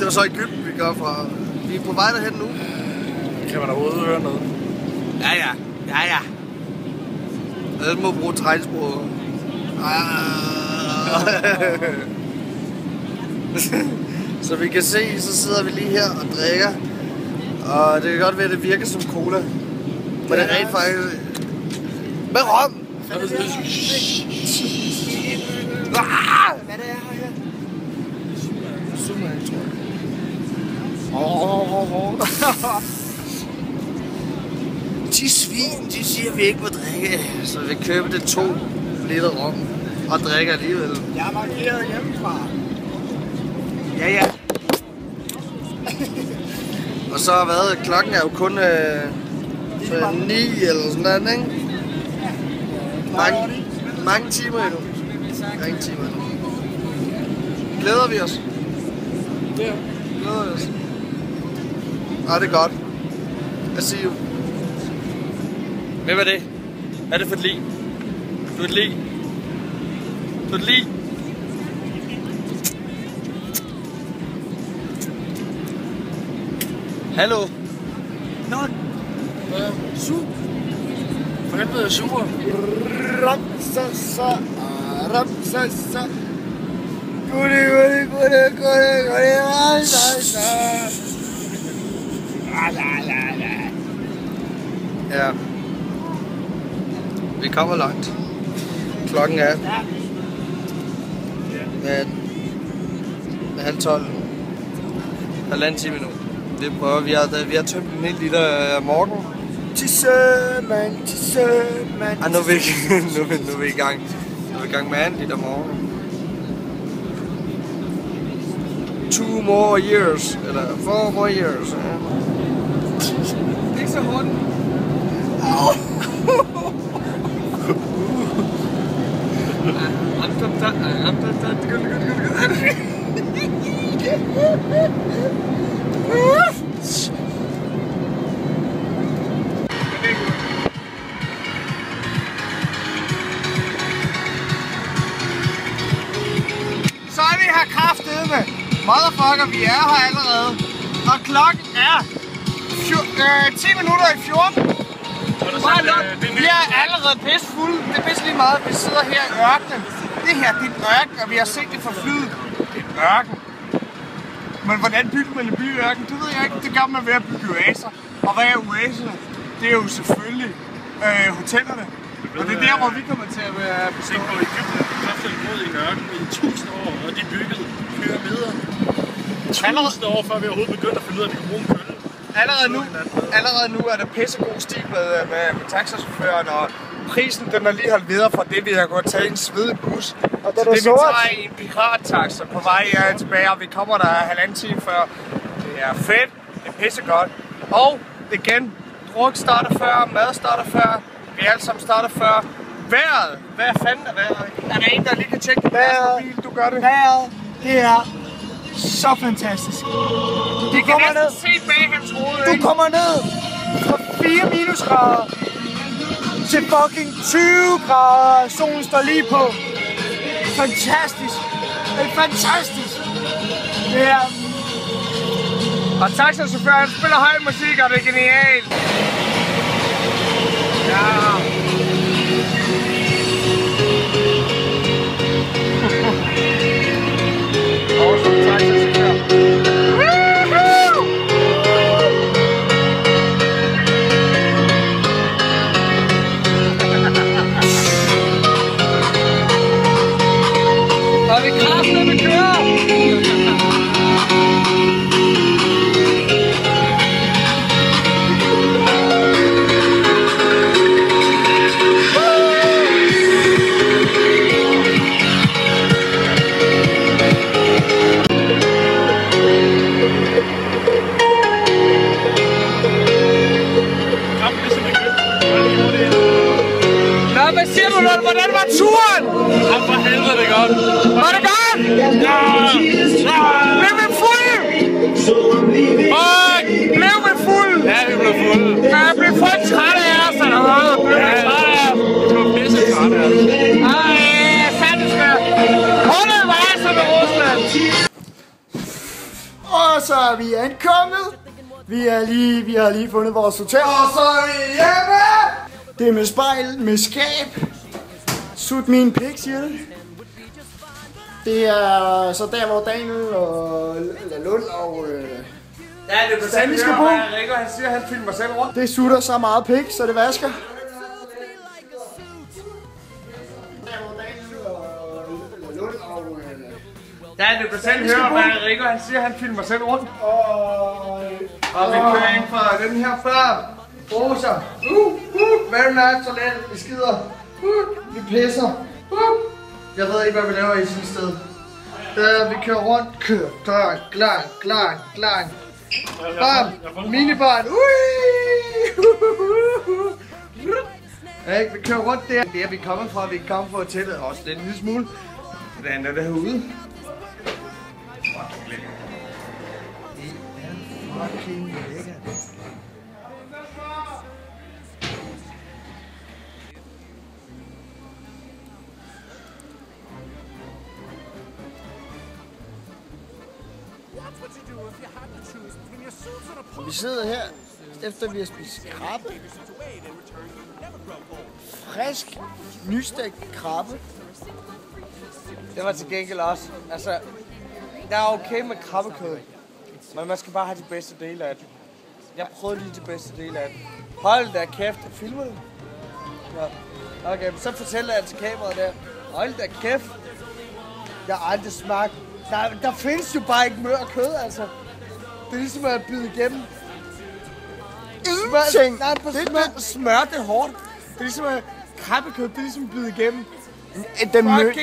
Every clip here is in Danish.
Det var så Egypten, vi går fra. Vi er på vej derhen nu. Kan man overhovedet høre noget? Ja. Jeg må bruge tegnsprog. Så vi kan se, så sidder vi lige her og drikker. Og det kan godt være, at det virker som cola. Men det er rent faktisk... Med rom! Hvad er det her? Sumac, tror jeg. De svin, de siger, at vi ikke må drikke. Så vi køber det 2 liter rom og drikker alligevel. Jeg er markeret hjemmefra. Ja. Og så har været, klokken er jo kun 9 eller sådan noget, ikke? Mange timer endnu. Mange timer endnu. Glæder vi os? Ja. Glæder vi os? Ja, det er godt. I see you. Hvem er det? Hvad er det for et lig? Du er et lig. Du er et lig. Hallo? Nå. Su. For helvede er super. Ramsasa. Gudi. Ja. Vi kommer langt. Klokken er... Med 11:30. Halvanden time nu. Vi prøver. Vi har tømt en hel liter morgen. Tissemand. Og nu er vi i gang. Nu er vi i gang med en liter morgen. 2 more years. Eller 4 more years. Ja. Det er ikke så hårdt. Så er vi her kraftedeme. Motherfucker, vi er her allerede. Og klokken er 10 minutter i 14. Vi er allerede pisse fulde. Det er pisse lige meget, vi sidder her i ørkenen. Det her, det er en ørken, og vi har set det fra flyet. Det er en ørken. Men hvordan bygger man en by i ørken? Det ved jeg ikke. Det gør man ved at bygge oaser. Og hvad er oaserne? Det er jo selvfølgelig hotellerne. Og det er der, hvor vi kommer til at være bestået. Tænk på Egypten, der har boet i en ørken i 1000 år, og de byggede pyramider. 1000 år før vi overhovedet begyndte at finde ud af, at vi kunne bruge en kølle. Allerede nu er der pissegod stil med taxachaufføren, og prisen den er lige holdt videre fra det, vi har gået tage en svedig bus. Og det vi tager i en pirattaxa på vej tilbage, og vi kommer der halvanden time før. Det er fedt, det er pissegodt. Og igen, druk starter før, mad starter før, vi alle sammen starter før. Vejret, hvad fanden er vejret? Er der en, der lige kan tjekke din mobil? Du gør det. Vejret, det er så fantastisk. Du kan næsten se bag hans hoved, ikke? Du kommer ned fra 4 minusgrader til fucking 20 grader. Solen står lige på. Fantastisk. Det er fantastisk. Det er... Og taxachaufføren spiller høj musik, og det er genialt. Ja. så er vi ankommet. Vi har lige fundet vores hotel, og så er vi hjemme. Det er med spejl, med skab. Sut min pik, siger det. Det er så der, hvor Daniel og Lund og Ja, det er Sandy skal bo. Rikke, han siger, at han filmer selv rundt. Det sutter så meget pik, så det vasker. Ja, det er selv høre, hvad Rikke, han siger, at han filmer selv rundt. Og vi kører ind for den her før. Roser. Very nice toilet. Vi skider. Vi pisser. Jeg ved ikke, hvad vi laver i sådan et sted. Vi kører rundt. Kører. Klar. Bam. Minibarn. Vi kører rundt der. Det er vi kommet fra. Vi er kommet fra hotellet. Også lidt en lille smule. Det andet er derude. Fucking lækkert. Vi sidder her, efter vi har spist krabbe. Frisk, nystegt krabbe. Det var til gengæld også. Altså, der er okay med krabbekød, men man skal bare have de bedste dele af det. Jeg prøvede lige de bedste dele af det. Hold da kæft, filmer du? Ja. Okay, så fortæller jeg til kameraet der. Hold da kæft. Jeg har aldrig smagt. Der findes jo bare ikke mør kød, altså. Det er ligesom at bide igennem. Ingenting. Smør, det er hårdt. Det er ligesom at krabbekød, det er ligesom at bide igennem.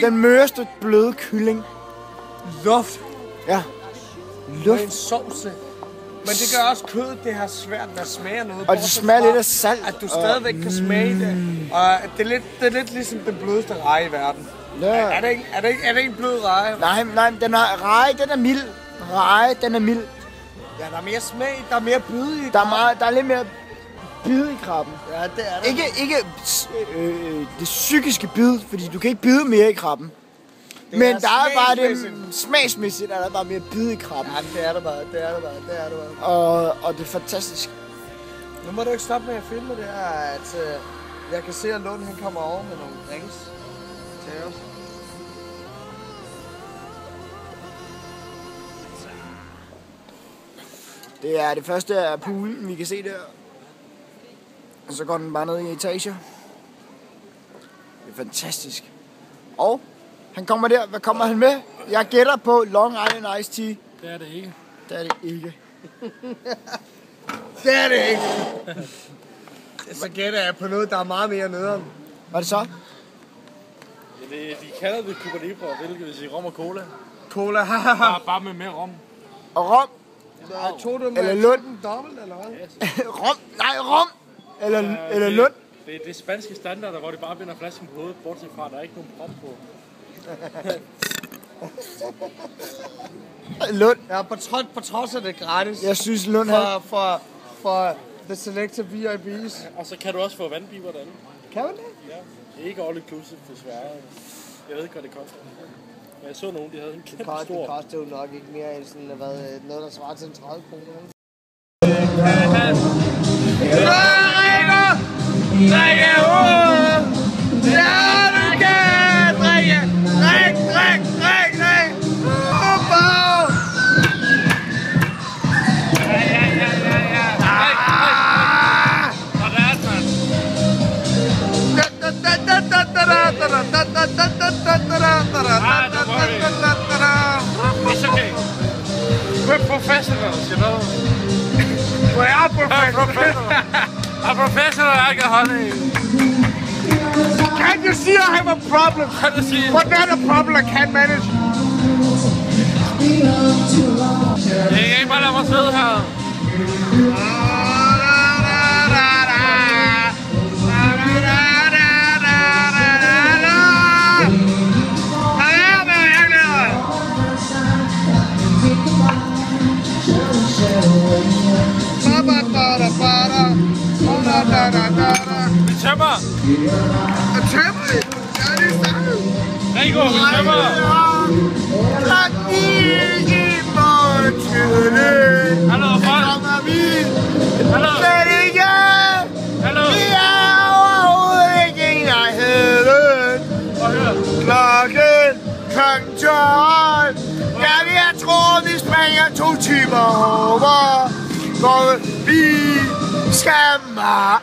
Den møreste bløde kylling. Luft. Ja. Luft. En sovse. Men det gør også kødet, det har svært ved at smage noget. Og det smager lidt af salt. At du stadigvæk kan smage det. Og det er lidt ligesom den blødeste reje i verden. Ja. Er det ikke en blød reje? Nej, den er reje, den er mild. Reje, den er mild. Ja, der er mere smag, der er mere bid i. Der er lidt mere bid i krabben. Ja, det er der. Ikke det psykiske bid, fordi du kan ikke bide mere i krabben. Men der er bare det smagsmæssigt, at der bare mere bid i krabben. Ja, det er det bare. Og det er fantastisk. Nu må du ikke stoppe med at filme det her, at jeg kan se, at Lund han kommer over med nogle drinks til os. Det er det første af poolen, vi kan se der. Og så går den bare ned i etager. Det er fantastisk. Og han kommer der. Hvad kommer han med? Jeg gætter på Long Island Iced Tea. Det er det ikke. Det er det ikke. Det er det ikke. Så gætter jeg på noget, der er meget mere nederen. Hvad er det så? Ja, de kalder det Cuba Libre, hvilket vil sige rom og cola. Cola, bare med mere rom. Og rom. Eller Lund. Dobbelt, eller hvad? Rom. Nej, rom. Eller Lund. Det er spanske standarder, hvor de bare binder flasken på hovedet, bortset fra, der er ikke nogen rom på. Lund. Ja, på trods af det gratis. Jeg synes Lund for the selected VIPs. Og så kan du også få vandpiber derinde. Kan man det? Ja. Det er ikke all inclusive, desværre. Jeg ved ikke, hvad det koster. Men jeg så nogen, de havde en kæmpe stor. Det koster jo nok ikke mere end sådan, noget, der svarer til en 30 kroner. Drikke ud! Ja, du kan! Drikke! Drik! Bag! It's okay. We're professionals, you know. We are professionals. I'm professional alcoholic. Can you see I have a problem? But not a problem I can't manage. Jeg kan ikke bare lade mig sidde her. Vi tømmer! Tømmer? Ja, det er startet! Rico, vi tømmer! Tak i morgen. 2 timer over, hvor vi skal meget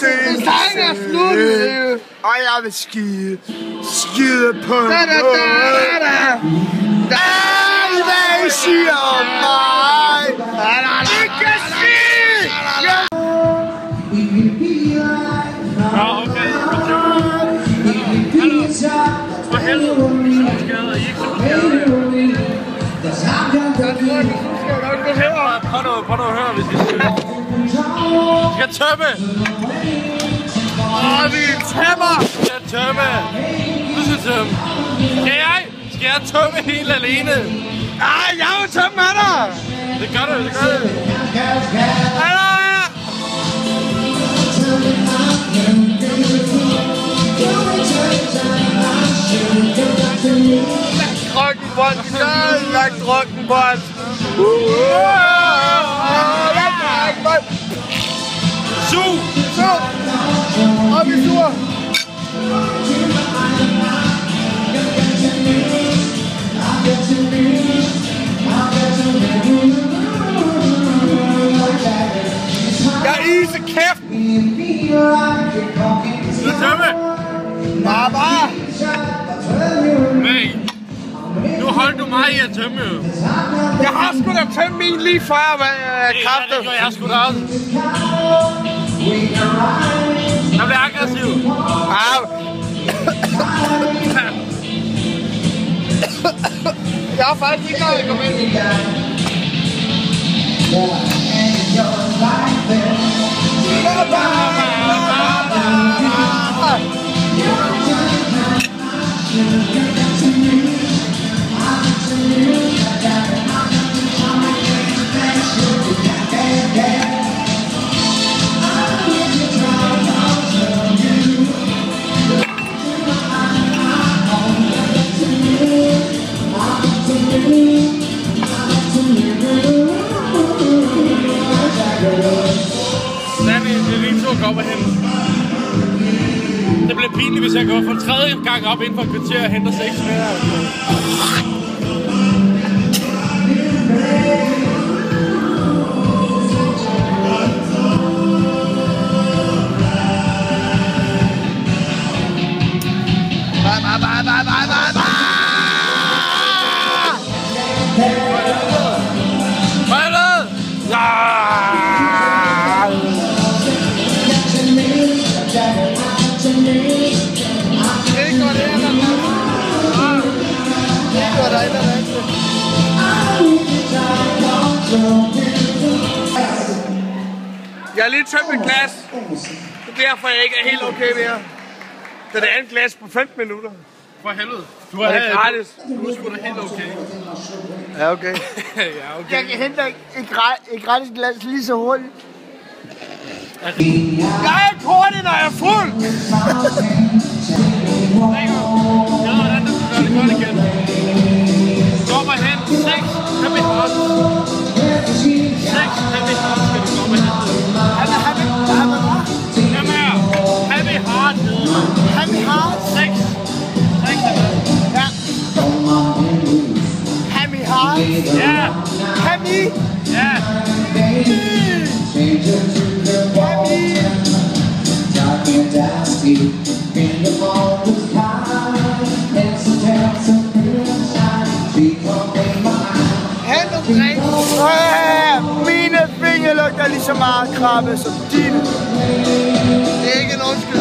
sindssygt. Sangen er slut. Og jeg vil skide på noget. Alt hvad I siger om mig. I kan sige. Ja, okay. Hallo. For helvede. Solskader. I er ikke solskader. Prøv nu at høre, hvis vi skal tømme. Vi tæmmer. Skal tømme. Du skal tømme. Skal jeg tømme helt alene? Ej, jeg vil tømme med dig. Det gør det, det gør det. Hallo. Lagt drukken bold. Su! Op i sur. Jeg iser kæften. Du tømme. Bare. Nej. Nu holdt du mig i at tømme. Jeg har sgu da tømt min lige før, hvad kraftet. Det gjorde jeg sgu da også. Jeg bliver aggressiv. Jeg har faktisk ikke noget, jeg kommer ind i. Det bliver pinligt, hvis jeg går for tredje gang op inden for et kvarter og henter 6 meter. Jeg har lige tømt et glas. Det er derfor, jeg ikke er helt okay mere. Det er det andet glas på 15 minutter. For helvede. Du er gratis. Du er sgu da helt okay. Ja, okay. Ja, okay. Jeg kan hente et gratis glas lige så hurtigt. Jeg er ikke hurtig, når jeg er fuld. Ja, hvordan du skal gøre det godt igen. Kommer hen. 6 heavy heart. 6 heavy heart skal du komme hen. Heavy heart hedder det. Happy heart. 6 Ja. Happy heart. Ja. Happy. Ja. Mine fingre lugter lige så meget krabbe som dine. Det er ikke en undskyld.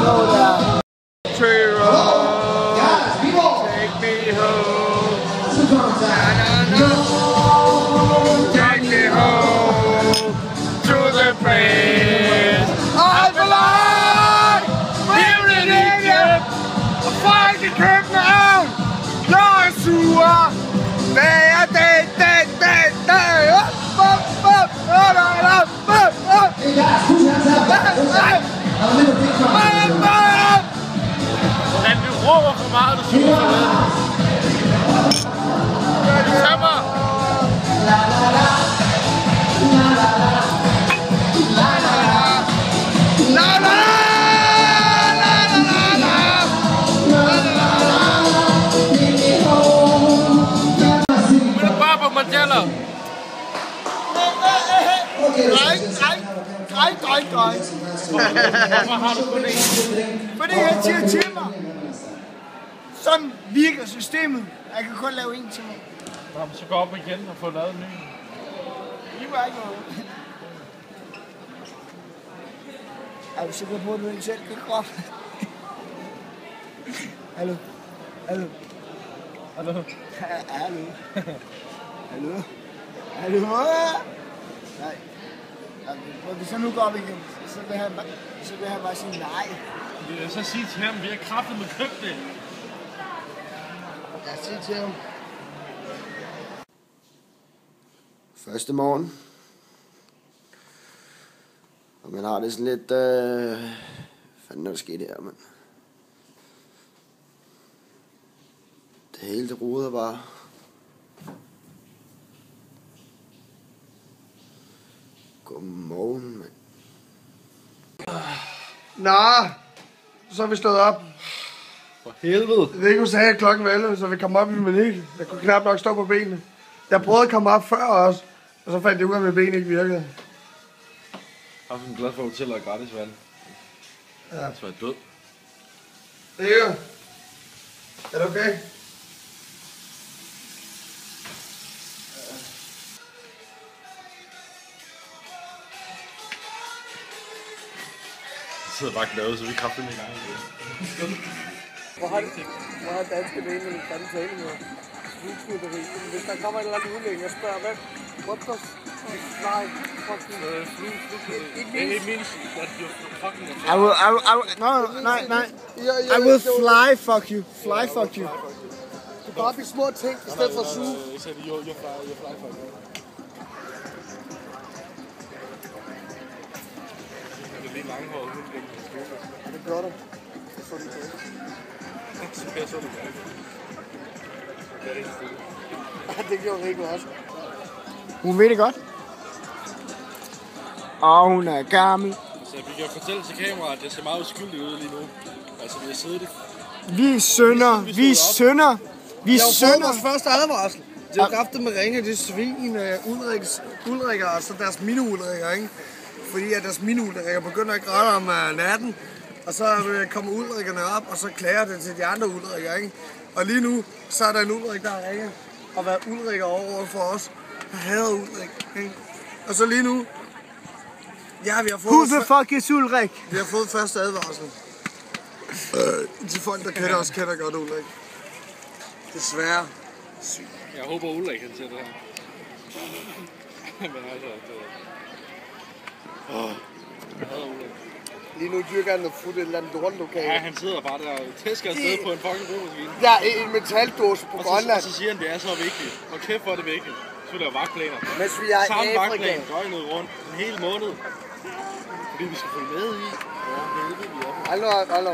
Jo, det er. Take me home. Take me home to the place I belong. Here in Egypt, og folk i København. Jeg er sur. Hvad er det? Men du råber for meget, du suger for meget. Du tømmer. fortæller. Dreng. Hvorfor har du kun én? Fordi han siger til mig, sådan virker systemet. Jeg kan kun lave en til mig. Nå, så gå op igen og få lavet en ny. I var ikke noget. Er du sikker på, at du ikke selv kan komme? Hallo? Hallo. Hallo? Nej. Hvis jeg nu går op igen, så vil han bare sige nej. Jeg vil så sige til ham, vi har kraftet med købt det. Jeg siger til ham. Første morgen. Og man har det sådan lidt... fanden er der sket her, mand? Det hele det roder bare. Godmorgen, mand. Nå, så er vi stået op. For helvede. Rico sagde, at klokken var 11, så vi kom op i Malik. Jeg kunne knap nok stå på benene. Jeg prøvede at komme op før også, og så fandt jeg ud af, at mine ben ikke virkede. Jeg er glad for, at hotellet er gratis vand. Ja. Så er jeg død. Rico, er det okay? Jeg sidder bare glad, så vi krafter med i gang igen. Hvor har danske læger en fanden tale med flyskuderi? Hvis der kommer en eller anden udlægning, jeg spørger, hvad? What the fly fucking It means that you're fucking... I will fly fuck you. Fly fuck you. Du kan op i små ting, i stedet for suge. Jeg sagde, you're fly fuck you. Det er lige langhåret, hun bliver ikke skole. Det gør du. Det får du til. Så kan jeg så det gerne. Det er rigtig stille. Det gjorde Rico også. Hun ved det godt. Og hun er gammel. Så vi kan fortælle til kameraet, at det ser meget uskyldigt ud lige nu. Altså, vi har siddet i... Vi er sønner. Vi er sønner. Vi er sønner. Vores første advarsel. De har kraftet med ringe, det er svin, Ulrikker og så deres mini-Ulrikker, ikke? Fordi at deres mini-Ulrikker begynder at græde om natten, og så kommer Ulrikkerne op, og så klager det til de andre Ulrikker, ikke? Og lige nu, så er der en Ulrik, der har ringet og været Ulrikker over for os. Jeg hader Ulrik, ikke? Og så lige nu, ja, vi har fået... Who the fuck is Ulrik? Vi har fået første advarsel. De folk, der kender os, kender godt Ulrik. Desværre. Jeg håber, Ulrik kan se det her. Men altså... Jeg hader Ulrik. Lige nu dyrker han noget fuldt et eller andet lortlokale. Ja, han sidder bare der og tæsker afsted på en fucking romaskine. Ja, en metaldåse på Grønland. Og så siger han, det er så vigtigt. Og kæft, hvor er det vigtigt. Så vil der jo vagtplaner. Mens vi er i samme Afrika. vagtplan, døgnet rundt, en hel måned. Fordi vi skal følge med i. Ja, helvede, vi er. Hold nu.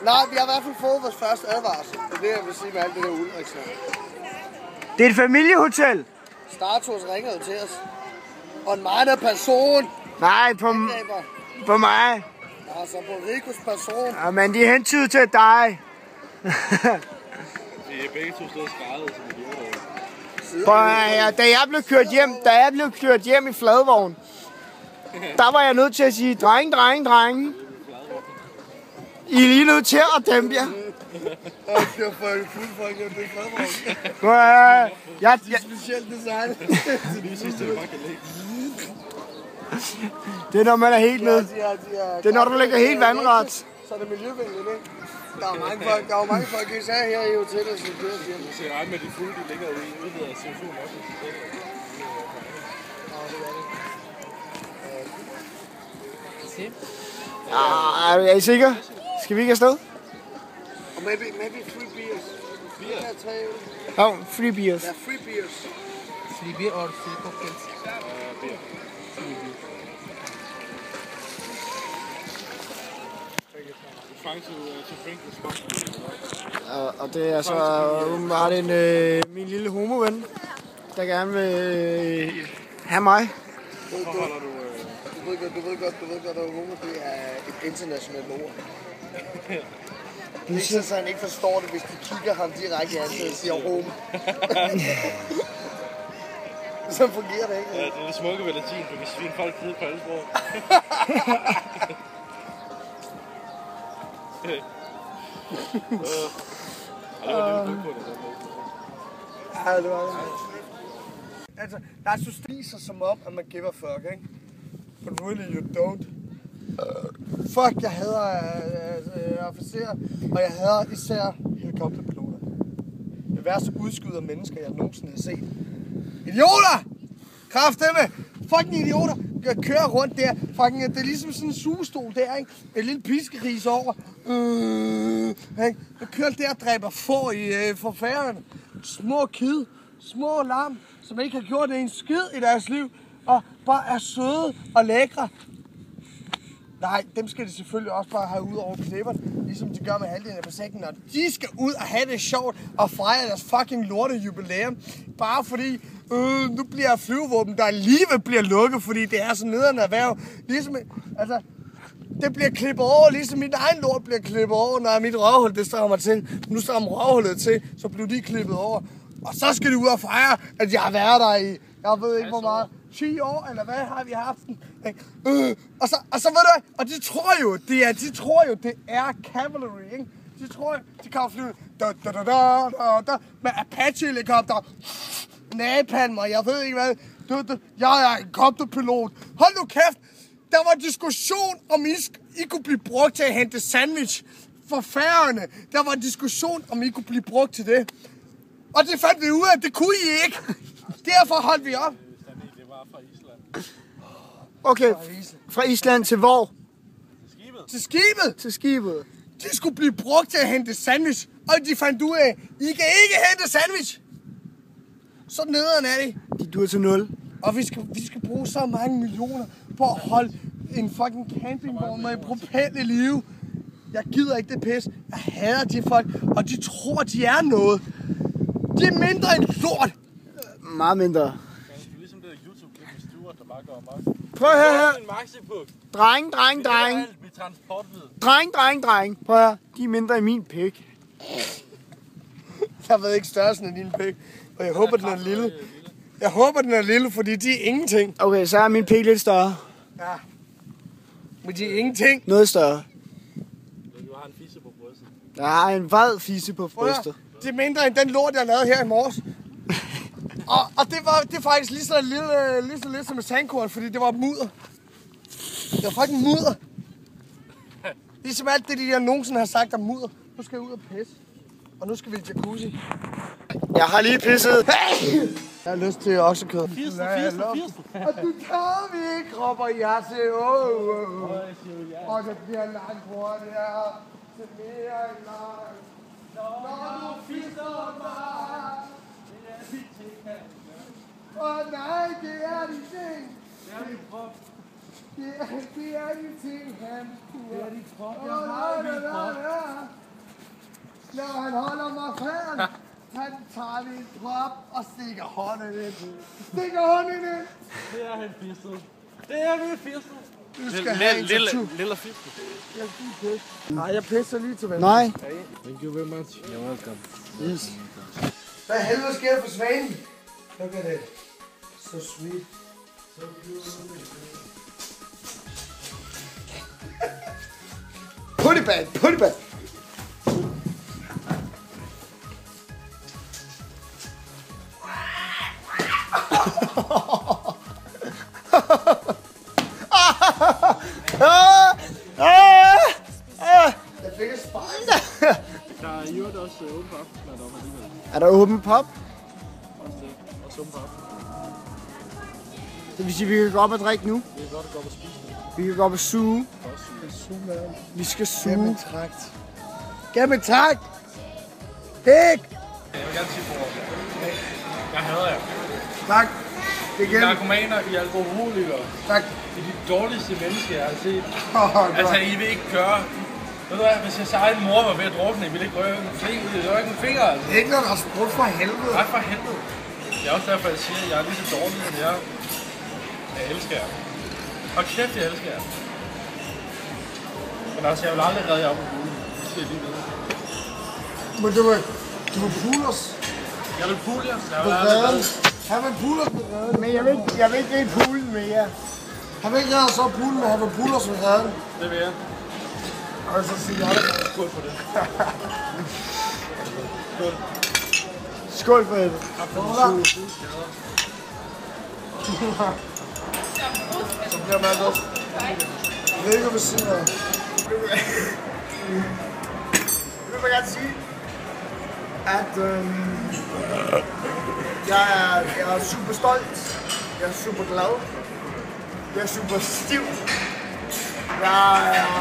Nej, vi har i hvert fald fået vores første advarsel. Det er det, jeg vil sige med alt det der Ulriksson. Det er et familiehotel. Startos ringede til os. Og en meget person. Nej, på mig. Altså på Ricos person. Ja, men de hentyder til dig. Vi er begge to stået skrædet, som idioter. Da jeg blev kørt hjem i fladvogn, der var jeg nødt til at sige, dreng. I er lige nødt til at dæmpe jer. Og det er for en fuld folk, det er fladvogn. Det er specielt design. Lige sidst, det bare kan ligge. Det er når man er helt nede. Det er når du ligger helt vandret. Så er det miljøvenligt, ikke? Der er jo mange folk, især her i hotellet, som kører hjem. Du ser ret med de fulde, de ligger ude i udleder CO2 også. Er I sikre? Skal vi ikke afsted? Og maybe free beers. Oh, free beers. Ja, free beers. Free beer or free cocktails? Beer. Og det er så åbenbart min lille homoven, der gerne vil have mig. Du ved godt, at homo, det er et internationalt ord. Det er så han ikke forstår det, hvis du kigger ham direkte i ansigtet og siger homo. Så fungerer det ikke. Ja, det er det smukke ved latin. Du kan svine folk ned på alle sprog. Det var en lille på det. Ja, det var det. Altså, der er systemer som om, at man giver fuck, ikke? But really you don't. Fuck, jeg hader officerer, og jeg hader især helikopterpiloter. Det værste udskyder mennesker, jeg nogensinde har set. Idioter! Kraftedeme! Fucking idioter! Jeg kører rundt der. Fucking, det er ligesom sådan en sugestol der, ikke? En lille piskeris over. Jeg kører der og dræber får i forfærdene. Små kid, små lam, som ikke har gjort en skid i deres liv, og bare er søde og lækre. Nej, dem skal de selvfølgelig også bare have ud over klipperne, ligesom de gør med halvdelen af sækken, når de skal ud og have det sjovt og fejre deres fucking lorte jubilæum. Bare fordi, nu bliver flyvevåben, der alligevel bliver lukket, fordi det er så nederen erhverv. Ligesom, altså, det bliver klippet over, ligesom mit egen lort bliver klippet over, når mit røvhul, det strammer til. Nu strammer røvhullet til, så bliver de klippet over. Og så skal de ud og fejre, at jeg har været der i, jeg ved ikke hvor meget, 10 år, eller hvad har vi haft den? Og så ved du, og de tror jo, det er cavalry, ikke? De tror jo, de kan flyve med Apache-helikopter, napalmer, jeg ved ikke hvad. Jeg er en helikopterpilot. Hold nu kæft! Der var diskussion om I kunne blive brugt til at hente sandwich for Færøerne. Der var diskussion om I kunne blive brugt til det. Og det fandt vi ud af, at det kunne I ikke. Derfor holdt vi op. Det var fra Island. Okay, fra Island til hvor? Til skibet. Til skibet. De skulle blive brugt til at hente sandwich. Og de fandt ud af, I kan ikke hente sandwich. Så nederen er det. De duer til 0. Og vi skal bruge så mange millioner på at holde en fucking campingvogn med en propel i live. Jeg gider ikke det pis. Jeg hader de folk, og de tror, de er noget. De er mindre end lort. Meget mindre. Det er ligesom det der YouTube-klip med Stuart, der bare går amok. Prøv at høre her. En maxi-puk. Dreng. Det er alt med transportvid. Dreng. Prøv at høre. De er mindre i min pik. Jeg ved ikke størrelsen af din pik, og jeg håber, den er lille. Jeg håber, den er lille, fordi de er ingenting. Okay, så er min pik lidt større. Ja. Men de er ingenting. Noget større. Du har en fisse på brystet. Jeg har en vred fisse på brystet. Det er mindre end den lort, jeg lavede her i morges. Og det er faktisk lige så lidt som et sandkorn, fordi det var mudder. Det var fucking mudder. Ligesom alt det, jeg nogensinde har sagt om mudder. Nu skal jeg ud og pisse. Og nu skal vi i jacuzzi. Jeg har lige pisset. Jeg har lyst til oksekød. Firstel. Og du tager vi ikke, råber jeg til. Og det bliver langt hurtigere. Til mere end langt. Når du fister mig. Åh nej, det er de ting. Det er de ting, han skuer. Det er de krop, jeg har i min krop. Når han holder mig færd, han tager min krop og stikker hånden ind. Det er han fistet. Det er vi fistet. Du skal have en tattoo. Lille fistet. Nej, jeg pisser lige til venstre. Nej. Thank you very much. You're welcome. Yes. Hvad helvede sker der for svanen? Look at it. So sweet. So beautiful. Put it back. Jeg fik et spejl. Der er jo også åben på aftensmad deroppe alligevel. Er der åben pop? Også det. Også åben på aftensmad. Det vil sige, at vi kan gå op og drikke nu. Det er godt at gå op og spise nu. Vi kan gå op og suge. Vi skal suge. Gennem en trakt. Hæk. Jeg vil gerne sige for jeg hader jer. Tak. Det er Narkomaner, I er alkoholikere. Tak. Det er de dårligste mennesker, jeg har set. Altså, I vil ikke gøre... Ved du hvad, hvis jeg sagde, at en mor var ved at drukne, I ville ikke røre en finger ud. Det var ikke en finger, altså. Det er ikke noget, der er sprudt for helvede. Nej, for helvede. Det er også derfor, jeg siger, at jeg er lige så dårlig, som jeg er. Jeg elsker jer. Og kæft, jeg elsker jer. Men altså, jeg vil aldrig redde jer op på bulen. Det skal jeg lige vide. Men du vil pule os. Jeg vil pulje. På redden. Han vil pulle os på redden. Men jeg vil ikke ride poolen mere. Han vil ikke redde os op poolen, men han vil pulle os på redden. Det vil jeg. Og så siger jeg det. Skål for det. Skål. Skål for det. Så bliver man også. Jeg ved ikke, hvad siden af. Jeg vil gerne sige, at jeg er super stolt. Jeg er super glad. Jeg er super stiv. Jeg er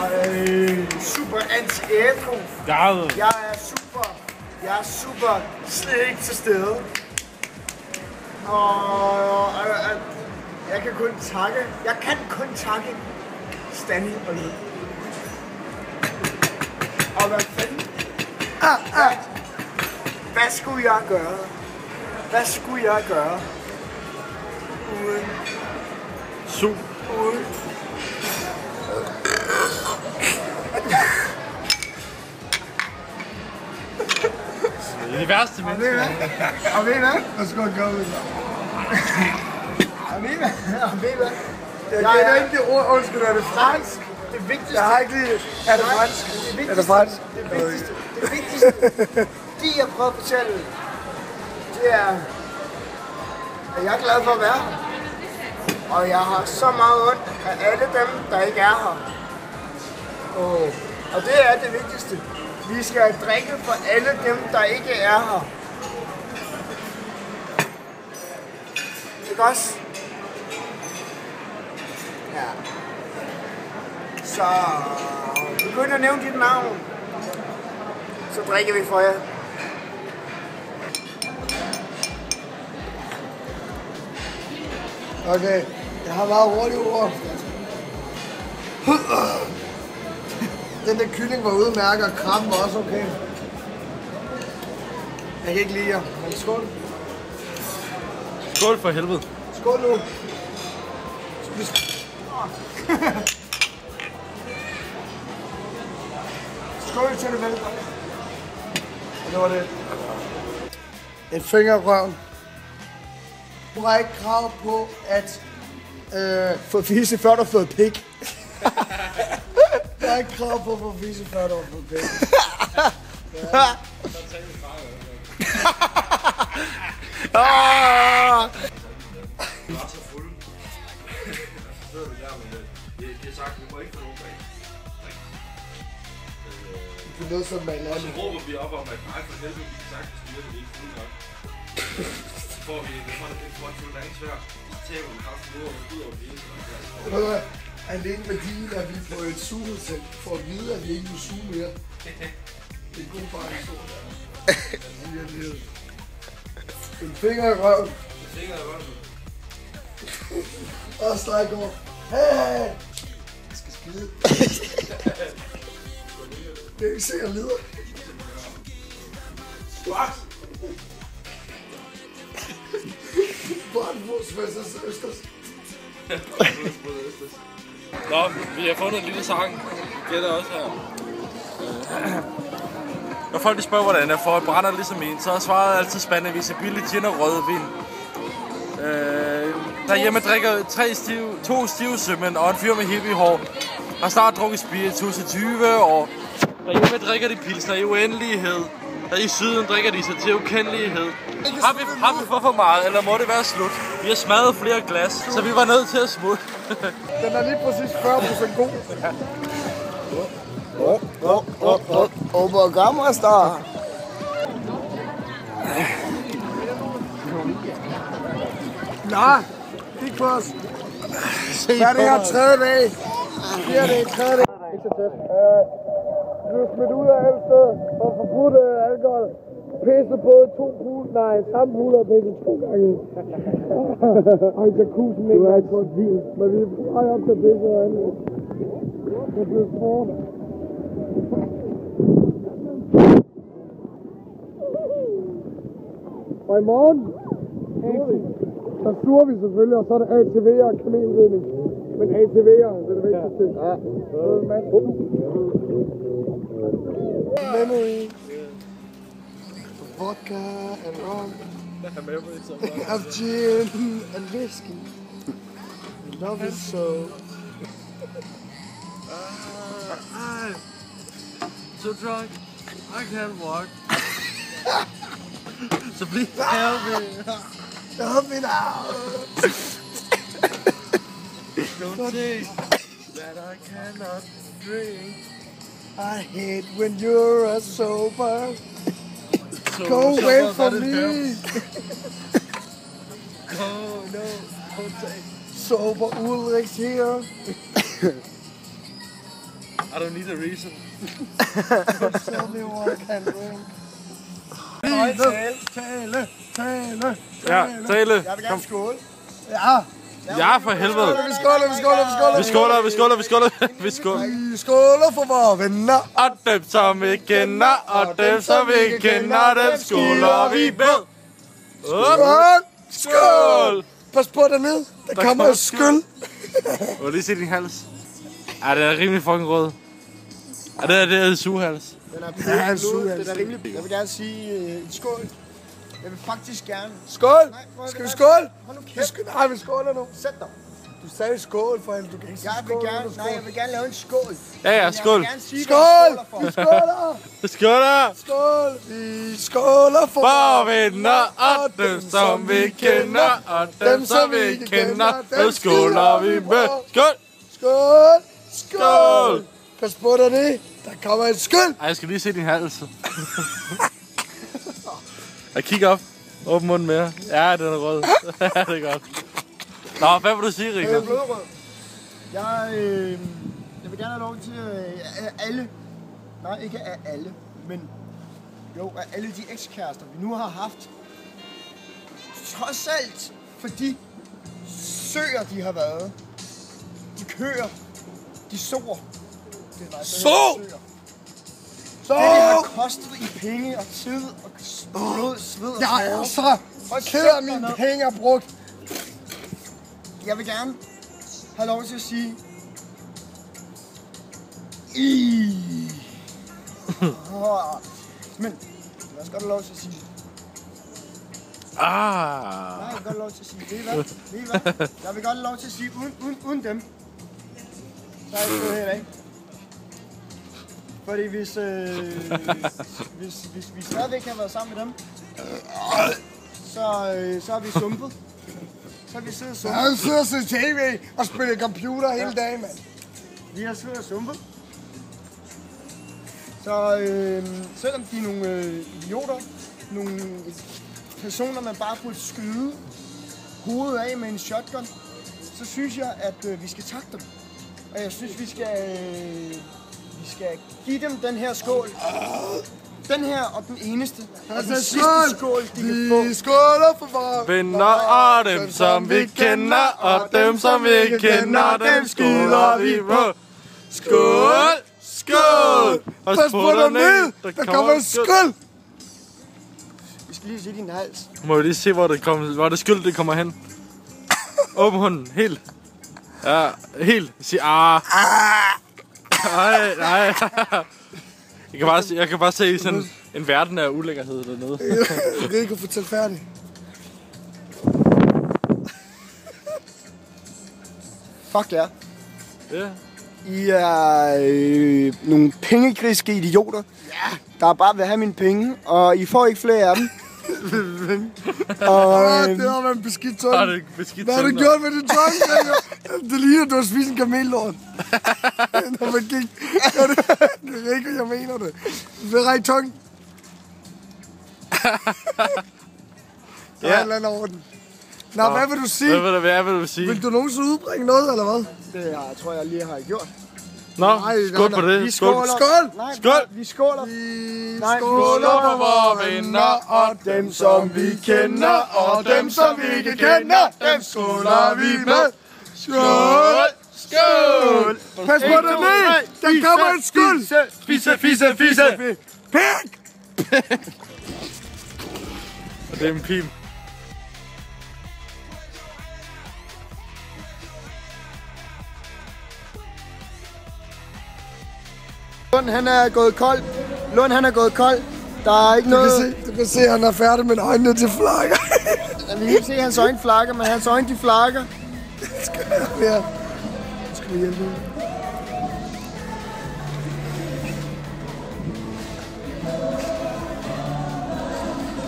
super anti-ædru. Jeg er super slet ikke til stede. Og jeg kan kun takke Stanley og Lyd. Og hvad fanden? Hvad skulle jeg gøre? Hvad skulle jeg gøre? Uden. Uden. Det er de værste mennesker. Og ved I hvad? Hvad skal jeg gøre med dig? Og ved I hvad? Og ved I hvad? Jeg kender ikke det ord. Undskyld, er det fransk? Det vigtigste. Jeg har ikke lige... Er det fransk? Er det fransk? Det vigtigste, det jeg prøver at fortælle, det er, at jeg er glad for at være her. Og jeg har så meget ondt af alle dem, der ikke er her. Og det er det vigtigste. Vi skal drikke for alle dem, der ikke er her. Ikke også? Ja. Så begynd at nævne dit navn. Så drikker vi for jer. Okay, jeg har meget hurtigt ord. Den der kylling var udmærket, og krabben var også okay. Jeg kan ikke lide jer, men skål. Skål for helvede. Skål nu. Skål til det vel. Og det var det. En finger i røven. Du har ikke krav på at få fisse før du har fået pik. du har ikke krav på at få fisse før du har fået pik. Det er noget som man Og så råber vi op om, at nej for helvede, vi kan sagtens styre det, vi er ikke fulde nok. Så får vi det for en lang svær. Så taber vi kraften ud over det hele. Ved du hvad? Alene med dine er vi på et sugehotel for at vide, at vi ikke må suge mere. Det er en god faktor. En finger i røven. En finger i røven. Og stræk over. Hey! Jeg skal skide. Det er ikke sikkert lider. What? Brandfors vs. Østers. Nå, vi har fundet en lille sang. Gætter også her. Når folk spørger, hvordan jeg får et brænder ligesom en, så er svaret altid spandevise billig gin og rødvin. Derhjemme drikker 2 stive sømænd og en fyr med hippiehår. Har snart drukket spiritus i 20 år. Derhjemme drikker de pilsner i uendelighed. Der i syden drikker de sig til ukendelighed. Har vi for meget, eller må det være slut? Vi har smadret flere glas, så vi var nødt til at smutte. Den er lige præcis 40% god. Hvor gammer står? Nå, kig på os. Hvad er det her tredje dag? Her er det tredje dag. Ikke så tæt. Du er smidt ud af alle steder og forbudt alkohol. Pisse både 2 pool, nej, samme pool og pisse 2 gange. Og en jacuzzi ikke er på et vin. Men vi er på vej op til pisse og andet. Det bliver sport. Og i morgen, så suger vi selvfølgelig, og så er det ATV'er og kamelridning. Men ATV'er, det er det vigtigste. Ja. Memory. vodka and rum. We have gin and whiskey. Love is so. I'm so drunk, I can't walk. So please help me. Help me now. Don't say that I cannot drink. I hate when you're sober. So Go away from that me. Oh no, don't say. Sober Ulrich's here. I don't need a reason. Tell me what I can drink. Tale. Ja, tale. Jeg vil gerne skåle. Ja. Ja, for helvede. Vi skåler. Vi skåler. Vi skåler for vores venner. Og dem, som vi kender, og dem, som vi ikke kender, dem skåler vi med. Skål! Pas på dernede. Der kommer et skyld. Må du lige se din hals? Ja, det er rimelig fucking rød. Ja, det er sughals. Den er blod, den er rimelig. Jeg vil gerne sige skål. Jeg vil faktisk gerne. Skål! Skal vi skåle? Hold nu kæft. Nej, vi skåler nu. Sæt dig. Du sagde skål for hende. Du kan ikke sige skål. Jeg vil gerne lave en skål. Ja, skål. Skål! Vi skåler! Skål! Skål! Vi skåler for For venner, og dem, som vi kender, og dem, som vi ikke kender, dem skåler vi med. Skål! Skål! Skål! Pas på dernede. Der kommer et skyld. Ej, jeg skal lige se din hals. Jeg kigger op. Åbn munden mere. Ja, den er rød. Det er godt. Nå, hvad vil du sige, Rikard? Blodrød. Jeg vil gerne have lov til alle. Nej, ikke af alle. Men jo, af alle de ekskærester, vi nu har haft. Trods alt for de søer, de har været. De køer. De sår. Så! Det har kostet i penge og tid og blod, sved og Jeg er så ked af mine penge er brugt. Jeg vil gerne have lov til at sige... Men jeg vil også godt have lov til at sige... Nej, jeg vil godt have lov til at sige... Ved I hvad? Jeg vil godt have lov til at sige uden dem. Så er jeg stået her i dag. Fordi hvis vi stadigvæk har været sammen med dem, så har vi sumpet. Så har vi siddet og sumpet. Jeg sidder og ser tv og spiller computer hele dagen, mand. Vi har siddet og sumpet. Så selvom de er nogle idioter, nogle personer, man bare burde skyde hovedet af med en shotgun, så synes jeg, at vi skal takke dem. Og jeg synes, vi skal give dem den her skål. Den her og den eneste. Og den sidste skål, de kan få. Vi skåler for vores venner, og dem, som vi kender, og dem, som vi ikke kender, dem skåler vi på. Skål! Skål! Pas på dernede, der kommer en skyld. Vi skal lige se din hals. Må vi lige se, hvor det skyld det kommer hen. Åbn hånden, helt. Ja, helt. Sig Nej. Jeg kan bare se sådan en verden af ulækkerhed dernede. Rico, fortæl færdig. Fuck ja. Ja. I er nogle pengegriske idioter, der bare vil have mine penge, og I får ikke flere af dem. Det har været en beskidt tunge. Det er beskidt Hvad har du gjort med din tunge? Det ligner, du har spist en kamellort. Når man gik. Det er ikke, jeg mener det. Du vil række tunge. Der er et eller andet over den. Nå, hvad vil du sige? Hvad vil du sige? Vil du nogensinde udbringe noget, eller hvad? Det tror jeg lige har gjort. Nå, skål på det. Skål! Skål! Skål! Vi skåler. Vi skåler for vores venner, og dem, som vi kender, og dem, som vi ikke kender, dem skåler vi med. Skål! Skål! Pas på dernede! Der kommer en skyld! Fisse! Pæk! Det er en pim. Lund han er gået kold. Der er ikke noget... Du kan se, at han er færdig med øjnene til flakker. Jeg vil ikke se, at hans øjne flakker, men hans øjne de flakker. Ja. Skal vi hjælpe ham?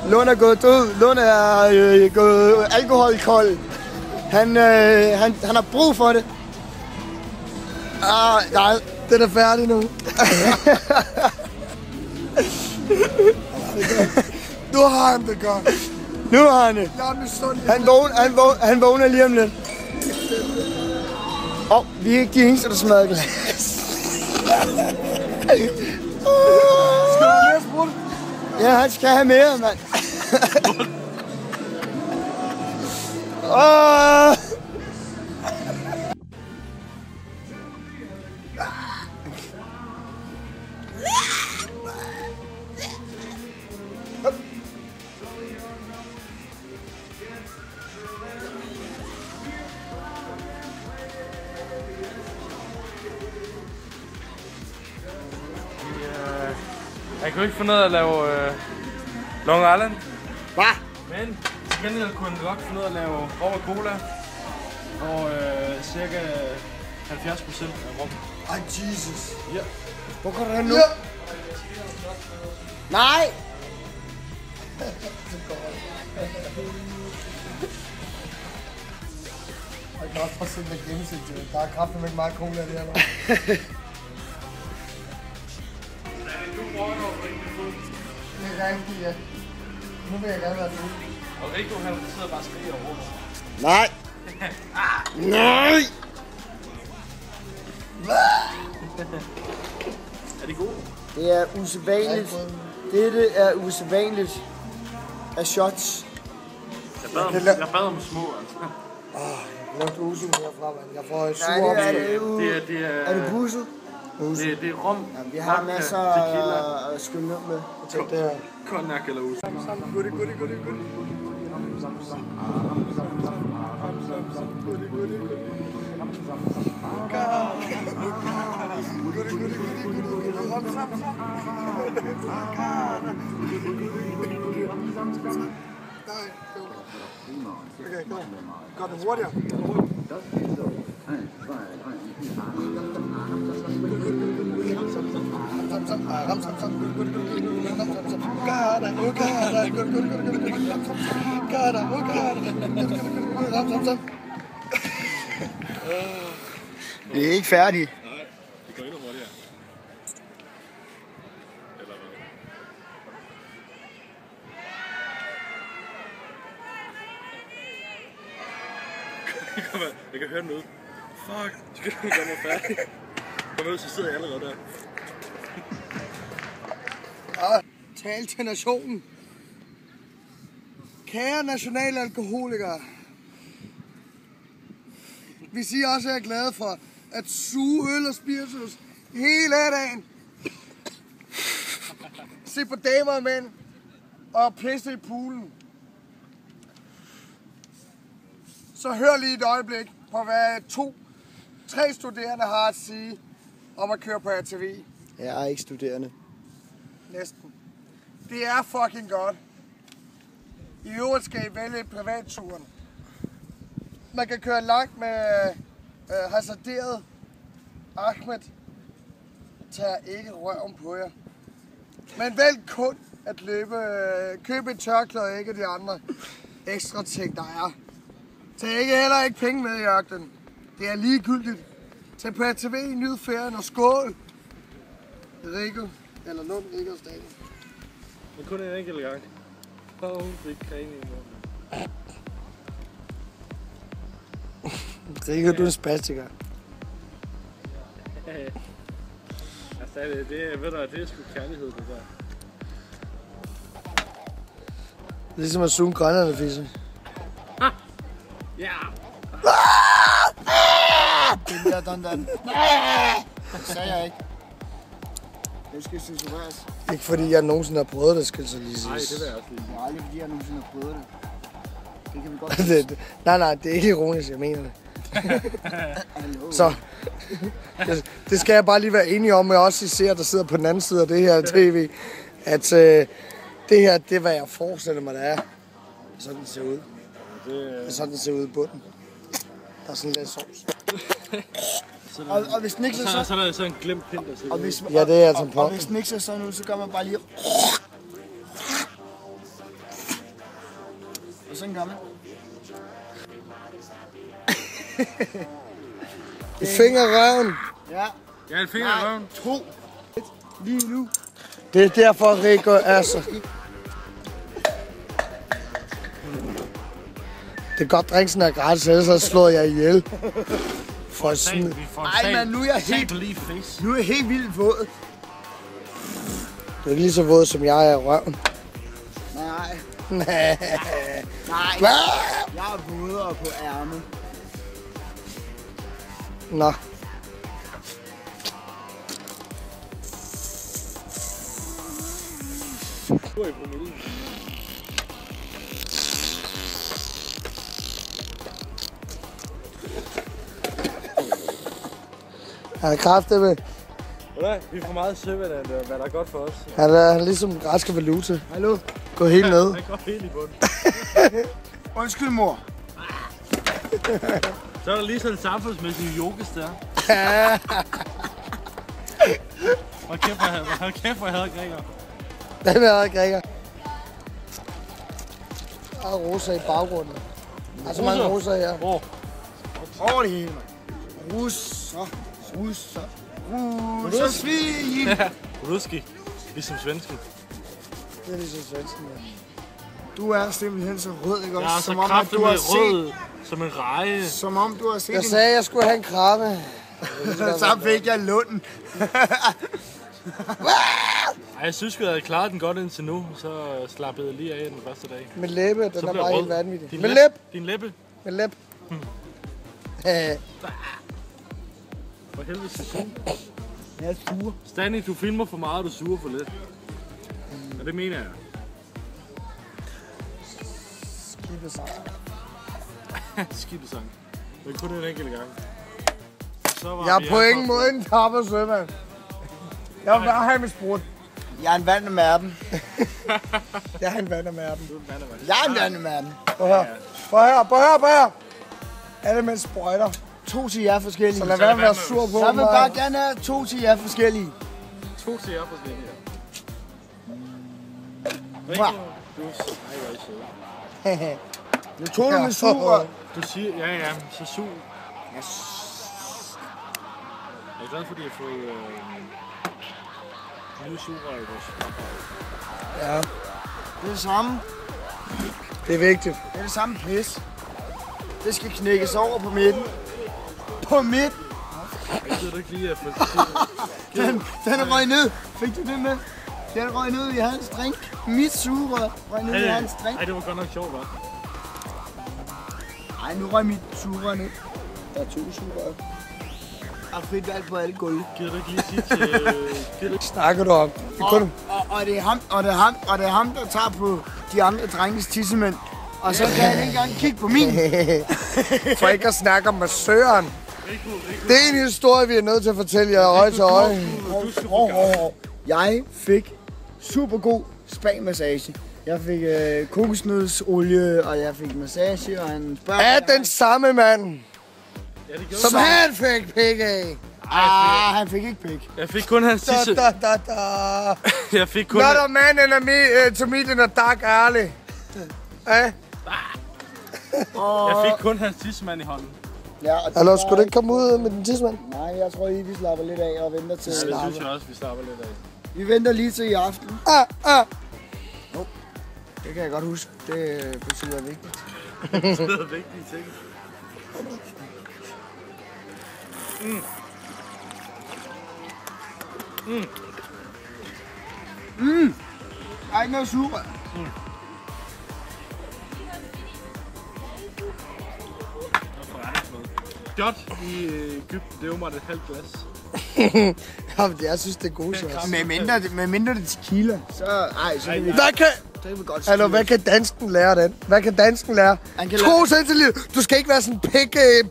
Lund er gået død. Lund er gået alkoholkold. Han har brug for det. Nej. Den er færdig nu. Nu har han det godt. Nu har han det. Jeg er misundelig. Han vågner lige om lidt. Vi er ikke de eneste, der smadrer glas. Skal du have mere sprut? Ja, han skal have mere, mand. Jeg kunne ikke finde ud af at lave Long Island. Hvad? Men til gengæld kunne jeg godt finde ud af at lave rom og cola. Og cirka 70% af rom. Ej, Jesus. Ja. Hvor går det nu? Ja. Nej! Jeg kan også forsøge med gennemsnit. Der er kraftigt ikke meget cola i det her nu. Det er rigtigt, ja. Nu vil jeg gerne være fuld. Og Rico, han sidder bare og skriger over. Nej! Nej! Er det gode? Det er usædvanligt. Dette er usædvanligt af shots. Jeg bad om små, altså. Jeg lugter usen herfra, mand. Jeg får sur Nej, op. Er det buset? Det er rom. Ja, vi har masser at skylde ned med. Tænk det her. Cognac eller usen. Goodie. Okay, kom. Gør den hurtigere. Det er ikke færdigt. Nej, det går endnu hurtigere. Eller hvad? Jeg kan høre noget. Fuck, du kan gøre mig færdig. Kom ud, så sidder jeg allerede der. Tal til nationen. Kære nationale alkoholikere. Vi siger også, at jeg er glade for at suge øl og spiritus hele dagen. Se på damer og mænd og pisse i poolen. Så hør lige et øjeblik på, hvad 3 studerende har at sige om at køre på ATV. Jeg er ikke studerende. Næsten. Det er fucking godt. I øvrigt skal I vælge privatturen. Man kan køre langt med hasarderet. Ahmed tager ikke røven på jer. Men vælg kun at købe et tørklæde og ikke de andre ekstra ting, der er. Tag heller ikke penge med i ørkenen. Det er ligegyldigt. Tag på ATV, nyd ferien og skål. Rico, eller Lund, Rico Stadion. Men kun en enkelt gang. Det kan ikke Rico, du er en spastiker. Altså, ved du, det er sgu kærlighed, det der. Det er ligesom at suge grønnerne, Fisse. Ja! Det er done. Det sagde jeg ikke. Det skal censureres. Ikke fordi jeg nogensinde har prøvet det, skal så lige siges. Nej, det vil jeg også lige. Det er aldrig fordi jeg nogensinde har prøvet det. Det kan vi godt Nej, det er ikke ironisk, jeg mener det. Så det skal jeg bare lige være enig om, og også I ser, der sidder på den anden side af det her tv, at Det her, det er, hvad jeg forestiller mig, det er. Sådan den ser ud. Sådan den ser ud i bunden. Der er sådan lidt sovs. Og hvis den ikke ser Så er der så en glemt pind, der sidder. Ja, det er tampon. Og hvis den ikke ser sådan ud, så gør man bare lige... Og sådan gør man. Fingerrøven. Ja. Ja, en finger i røven. 2. Lige nu. Det er derfor, Rico er så... Det er godt, drinksen er gratis, ellers så slår jeg ihjel. For sådan... Ej, men nu er jeg helt vildt våd. Du er ikke lige så våd, som jeg er i røven. Nej. Nej. Nej. Jeg er vådere på ærmet. Nå. Han er kraftig med. Vi får meget søvand af hvad der er godt for os. Han er ligesom den græske valuta. Hallo? Gå helt ned. Han går helt i bunden. Undskyld, mor. Så er der lige sådan en samfundsmæssig yoghurt der. Hold kæft, hvor jeg havde Gregor. Den er Gregor. Der er rosa i baggrunden. Der er så mange rosa her. Hvor? Over det hele, mand. Russer. Svin. Ruski. Ligesom svensken. Det er ligesom svensken, ja. Du er simpelthen så rød, ikke også? Jeg er så Som om, at kraftig du har med rød. set... Som en reje. Som om du har set Jeg sagde, at jeg skulle have en kramme. Så fik jeg lunden. Ej, jeg synes, vi havde klaret den godt indtil nu. Så slappede jeg lige af den første dag. Med læbe, den Så er bliver bare rød. helt vanvittig. Din Med læb. læb. Din læbe. Med læb. For helvede, Susu. Jeg er sur. Stanley, du filmer for meget, og du suger for lidt. Ja, det mener jeg. Skibesang. Men kun en enkelt gang. Så var Jeg vi er på her ingen for- måde en tapper sømand. Jeg vil bare have mit sprut. Jeg er en vand med dem. Jeg er en vand af mærken. Du er en vandemand. Jeg er en vand med dem. Prøv her. Alle med sprøjter. 2 til jer forskellige. Så lad være med at være sur på Jeg vil mig. bare gerne have 2 til jer forskellige. 2 til jer forskellige. Wow. Du er... Ej, hvor er I søde. Nu tog du med sugerør. Du siger... Ja, så sur. Jeg er glad for, at I har fået... nye sugerør i vores papper. Ja, Det er det samme. det er vigtigt. Det er det samme pis. Det skal knækkes over på midten. På midten. Jeg ved du ikke lige, at få Den er røget ned. Fik du det med? Den er røget ned i hans drink. Mit sugerør røg ned i hans drink. Ej, det var godt nok sjovt, hva'? Ej, nu røg mit sugerør ned. Der er 2 sugerør. Jeg har frit valg på alle gulve. Gider du ikke lige sige til... Gider du Snakker du om? Det er kun... Og det er ham, der tager på de andre drenges tissemænd. Og så kan han ikke engang kigge på min. For ikke at snakke om massøren. Det er en historie, vi er nødt til at fortælle jer øje til øje. Jeg fik super god spa-massage. Jeg fik kokosnødsolie, og jeg fik massage, og han spørger... Er den samme mand, Ja, det gjorde som han fik pik af? Han fik ikke pik. Jeg fik kun hans Da, tisse... da, da, da. Jeg fik kun... Not a man in a to meet in a dark alley. Jeg fik kun hans tissemand i hånden. Ja, og det Hallo, var- skulle du ikke komme ud med din tidsmand? Nej, jeg tror lige, vi slapper lidt af og venter til... Ja, det synes jeg også, vi slapper lidt af. Vi venter lige til i aften. Det kan jeg godt huske. Det betyder vigtigt. Det er vigtige ting. Der er ikke noget sugerør. Godt i Egypten, det er jo mig et halvt glas. Jamen, jeg synes, det er gode sauce. Med mindre det er tequila, så... Ej, så kan vi... Hvad kan... Det kan vi godt Hallo, hvad kan dansken lære den? Hvad kan dansken lære? Han kan 2 centiliter. Du skal ikke være sådan en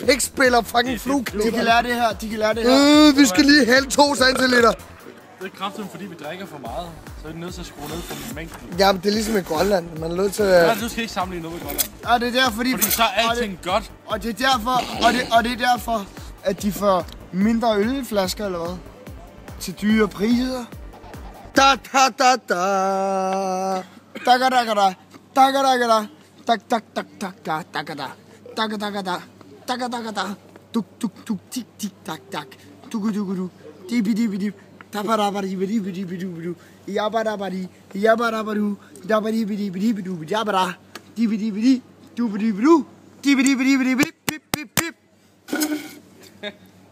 pikspiller, fucking flugknæ. De kan lære det her, Vi skal lige hælde 2 centiliter. Det er kraftigt, fordi vi drikker for meget. så er de nødt til at skrue ned for mængden. Jamen, det er ligesom i Grønland. Man er nødt til Ja, du skal ikke sammenligne noget med Grønland. Og det er derfor, Fordi så er alting godt. Og det er derfor, at de får mindre ølflasker, eller hvad? Til dyre priser. Da.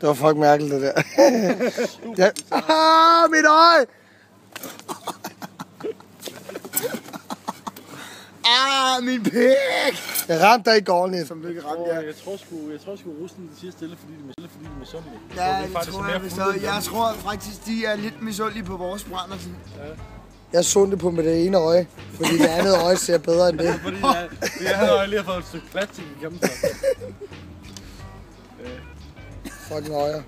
Det var fucking mærkeligt, det der. Ja. Mit øje! Min pik! Jeg ramte dig i går, Niels. Som du ikke ramte, ja. Jeg tror sgu Rusland siger stille, fordi de er misundelige. Ja, jeg tror faktisk, de er lidt misundelige på vores brænder. Jeg så det på med det ene øje, fordi det andet øje ser bedre end det. Fordi det andet øje lige har fået et stykke plastik igennem sig. Fucking øje. Ved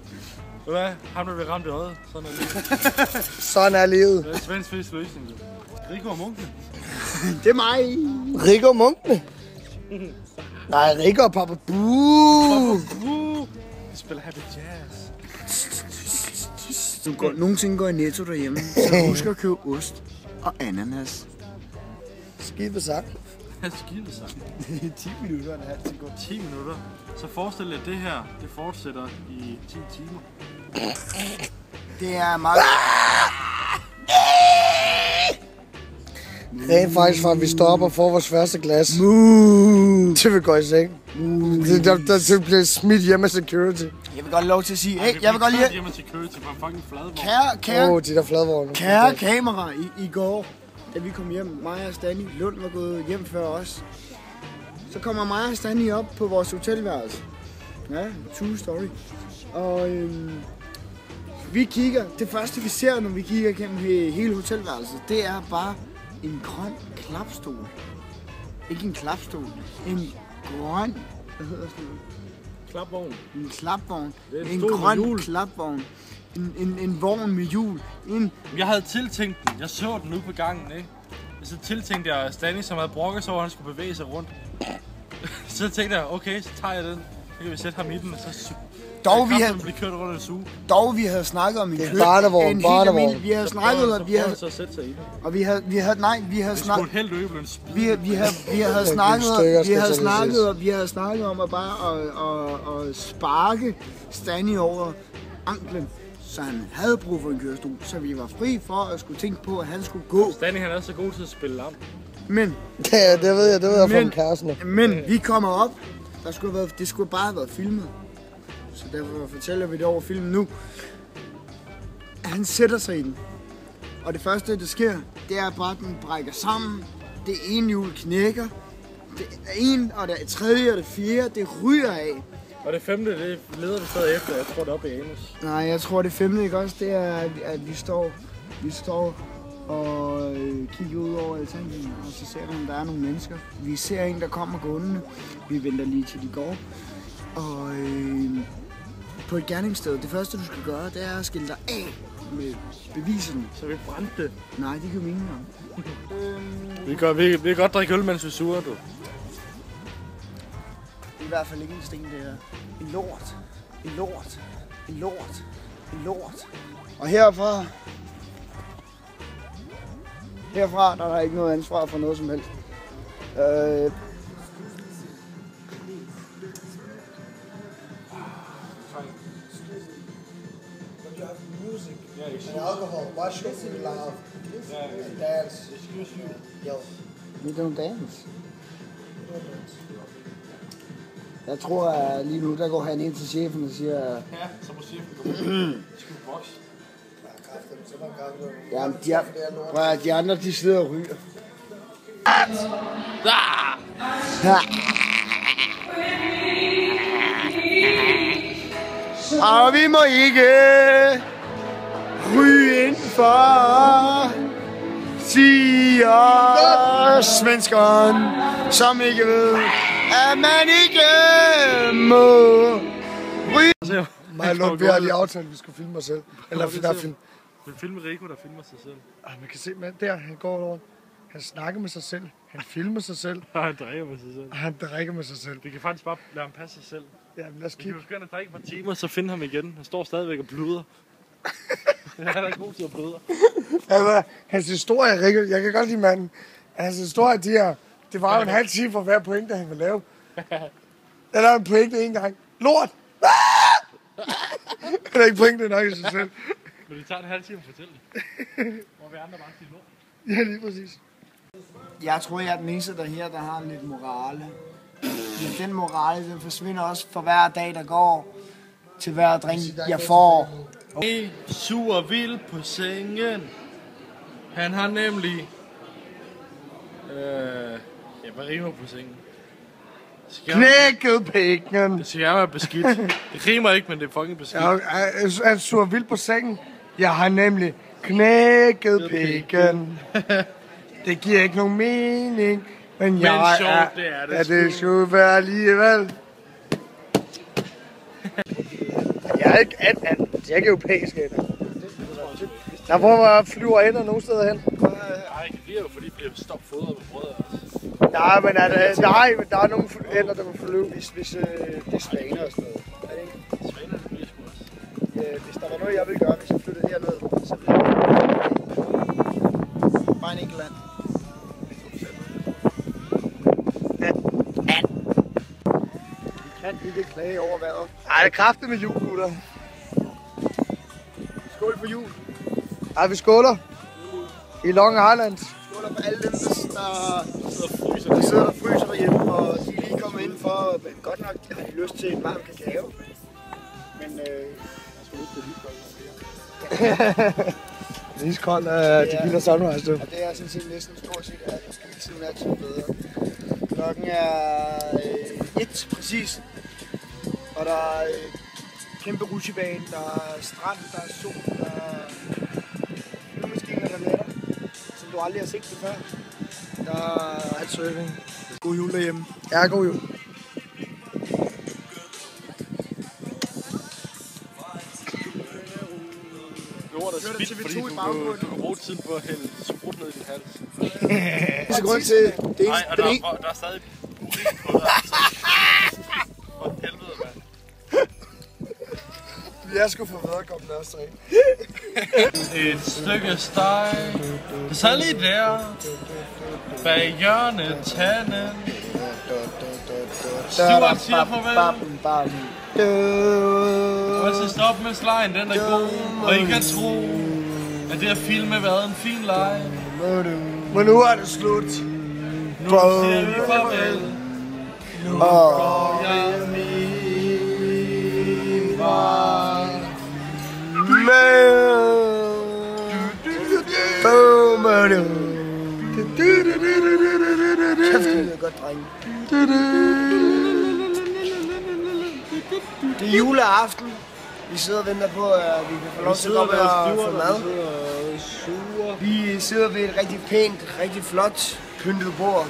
du hvad? Ham der vil ramme det øje. Sådan er livet. Sådan er livet. Det er svensk fisk løsning. Rico og Munken. Det er mig. Rico og Munkene. Nej, Rico og Papa Boo. Vi spiller Happy Jazz. Du nogensinde går i Netto derhjemme, så husk at købe ost og ananas. Skide sagt. Skide sammen. 10 minutter og en halv sekund. 10 minutter. Så forestil dig, at det her, det fortsætter i 10 timer. Det er meget... Rent faktisk, for at vi stopper for vores første glas. Til vi går i seng. Der bliver smidt hjemme af security. Jeg vil godt lov til at sige... Hey, jeg vil godt lige... Hjemme til security på en fucking fladvogn. De der fladvogne. Kære kamera, i går, da vi kom hjem, mig og Stanley, Lund var gået hjem før os. Så kommer mig og Stanley op på vores hotelværelse. Ja, true story. Og vi kigger, det første vi ser, når vi kigger gennem hele hotelværelset, det er bare en grøn klapstol. Ikke en klapstol, en grøn, hvad hedder sådan noget? Klapvogn. En klapvogn. En grøn klapvogn. En vogn med hjul. Jeg havde tiltænkt den. Jeg så den ude på gangen, ikke? Så tiltænkte jeg Stanley, som havde brokket sig over, at han skulle bevæge sig rundt. Så tænkte jeg, okay, så tager jeg den. Så kan vi sætte ham i den, og så blive kørt rundt og suge. Dog vi havde snakket om en kød. Barnevogn. Vi havde snakket om, så sætte sig i den. og vi havde snakket. Vi havde snakket om at bare at sparke Stanley over anklen, så han havde brug for en kørestol, så vi var fri for at skulle tænke på, at han skulle gå. Stanley han er så god til at spille lam. Men ja, det ved jeg fra kæresten. Men vi kommer op. Det skulle bare have været filmet. Så derfor fortæller vi det over filmen nu. Han sætter sig i den. Og det første, der sker, det er bare, at den brækker sammen. Det ene hjul knækker. Det ene, og det tredje og det fjerde, det ryger af. Og det femte, det leder vi stadig efter. Jeg tror, det er oppe i anus. Nej, jeg tror, det femte, ikke også? Det er, at vi står og kigger ud over altanen, og så ser vi, om der er nogle mennesker. Vi ser en, der kommer gående. Vi venter lige til de går. Og på et gerningssted, det første, du skal gøre, det er at skille dig af med beviserne. Så vi brændte det? Nej, det kan vi ikke engang. Vi kan godt drikke øl, mens vi suger, du. Det er i hvert fald ikke en sten, det her. En lort. En lort. En lort. En lort. Og herfra, der er der ikke noget ansvar for noget som helst. And alcohol, why should we laugh and dance? Excuse you. Yo. We don't dance. Jeg tror, at lige nu, der går han ind til chefen og siger... Ja, så må chefen gå med. Skal vi bokse? Ja, de andre, de sidder og ryger. Og vi må ikke ryge indenfor, siger svenskeren, som ikke ved, at man ikke må ryge. Mig og Lund, vi har lige aftalt, at vi skulle filme os selv. Eller film. Men filme Rico, der filmer sig selv. Man kan se, man der, han går over. Han snakker med sig selv. Han filmer sig selv. Og han drikker med sig selv. Og han drikker med sig selv. Vi kan faktisk bare lade ham passe sig selv. Ja, lad os Vi kigge. kan begynde at drikke et par timer, så finde ham igen. Han står stadigvæk og bluder. Han er da god til at bløde. Altså, hans historie, Rikke, jeg kan godt lide manden. Hans historie, det var jo en halv time for hver pointe, han ville lave. Jeg lavede en pointe en gang. Lort! Det er ikke pointe nok i sig selv. Men det tager en halv time at fortælle det. Hvor vi andre bare siger lort. Ja, lige præcis. Jeg tror, jeg er den eneste der har lidt morale. Men den morale, den forsvinder også for hver dag, der går. Til hver drink, jeg får. Sur vild på sengen. Han har nemlig... hvad rimer på sengen? Knækket pikken. Det siger jeg er beskidt. Det rimer ikke, men det er fucking beskidt. Jeg er sur vild på sengen. Jeg har nemlig knækket pikken. Det giver ikke nogen mening. Men jeg sjovt, er, det er det ja, det skulle være alligevel. Jeg er ikke europæisk endnu. Der hvor flyver ender nogle steder hen. Nej, det bliver jo fordi, det bliver stopfodret med brødre. Nej, men der er nogle ender, der må flyve. Hvis det er svaner og sådan noget. Er det ikke? Svaner, det bliver sgu også. Hvis der var noget, jeg ville gøre, hvis jeg flyttede herned, så ville jeg bare en enkelt land. Kan ikke klage over vejret. Ej, det er kraftigt med jul, gutter. Skål for jul. Ej, vi skåler. I Long Island. Skål for alle dem, der sidder og fryser derhjemme, og de er lige kommet ind for, men godt nok har de lyst til en varm kakao. Men jeg skulle ikke til lyskoldt. Det er iskoldt, de bilder sunrise, du. Og det er sådan set næsten stort set, at måske ikke tiden er til bedre. Klokken er 1 præcis. Og der er kæmpe rutsjebane, der er strand, der er sol, der er flyvemaskiner, der letter, som du aldrig har set det før. Der er Alt surfing. god jul derhjemme. Ja, god jul. Lort er spidt, fordi du kan bruge tiden på at hælde sprut ned i din hals. Det er grund til, det er Nej, og der er stadig urin på dig. For helvede, mand. Vi er sgu for vedkommende også, tre. Et stykke steg, det sad lige der, bag hjørnet tanden. Stuart siger farvel, og så stop med slegen, den er god, og I kan tro, at det har filmet været en fin leg. Men nu er det slut. Nu siger vi farvel, nu går jeg min vej. Kæft, godt, drenge. Det er juleaften. Vi sidder og venter på, at vi kan få lov til at gå og få mad. Vi sidder ved et rigtig pænt, rigtig flot pyntet bord.